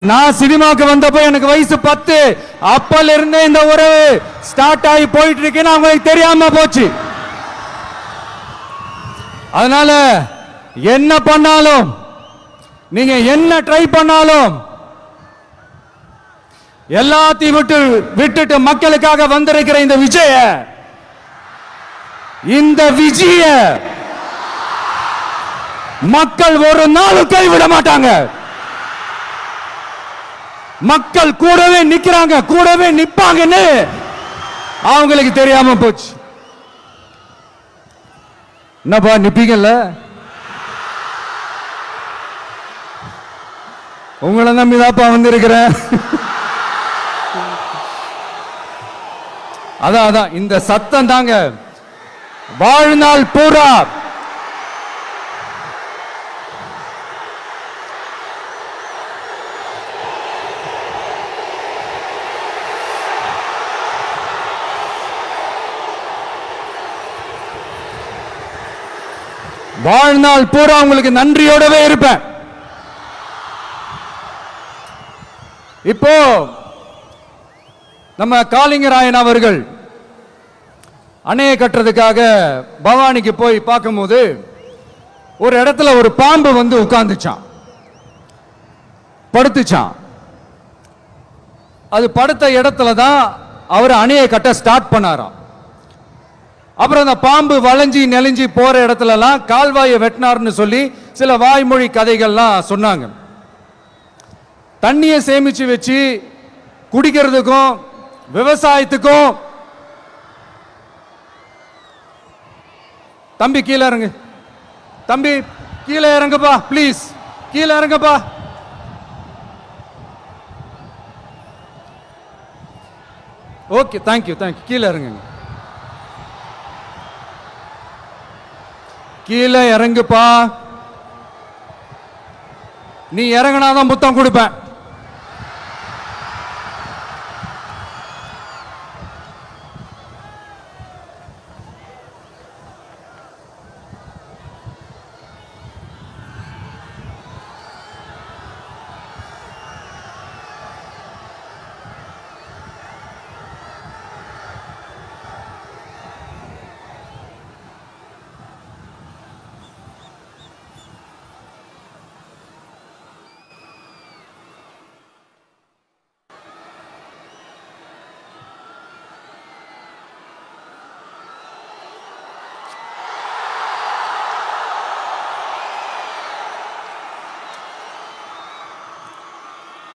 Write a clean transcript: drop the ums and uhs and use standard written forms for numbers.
நான் சினிமாவுக்கு வந்தப்போ எனக்கு வயசு 10. அப்பல இருந்தே இந்த உறவு ஸ்டார்ட் ஆகி போயிட்டு இருக்குன்னு அவங்களுக்கு தெரியாம போச்சு. அதனால என்ன பண்ணாலும், நீங்க என்ன ட்ரை பண்ணாலும், எல்லாத்தையும் விட்டுட்டு மக்களுக்காக வந்திருக்கிற இந்த விஜய மக்கள் ஒரு நாளும் கைவிட மாட்டாங்க. மக்கள் கூடவே நிக்கிறாங்க, கூடவே நிப்பாங்கன்னு அவங்களுக்கு தெரியாம போச்சு. என்னப்பா நிப்பீங்கல்ல? உங்களை நம்பிதாப்பா வந்திருக்கிறேன். அதான் இந்த சத்தம் தாங்க வாழ்நாள் பூரா உங்களுக்கு நன்றியோடவே இருப்பேன். இப்போ நம்ம காளிங்கராயன் அவர்கள் அணையை கட்டுறதுக்காக பவானிக்கு போய் பார்க்கும்போது ஒரு இடத்துல ஒரு பாம்பு வந்து உட்கார்ந்துச்சான், படுத்துச்சான். அது படுத்த இடத்துல தான் அவர் அணையை கட்ட ஸ்டார்ட் பண்ணாராம். அப்புறம் அந்த பாம்பு வளைஞ்சி நெளிஞ்சி போற இடத்துல எல்லாம் கால்வாயை வெட்டினார்னு சொல்லி சில வாய்மொழி கதைகள்லாம் சொன்னாங்க. தண்ணியை சேமிச்சு வச்சு குடிக்கிறதுக்கும் விவசாயத்துக்கும். தம்பி கீழே இறங்கு, தம்பி கீழே இறங்குப்பா, பிளீஸ் கீழே இறங்குப்பா. ஓகே, தேங்க்யூ கீழே இறங்குங்க, கீழே இறங்குப்பா. நீ இறங்கினாதான் புத்தம் கொடுப்பேன்.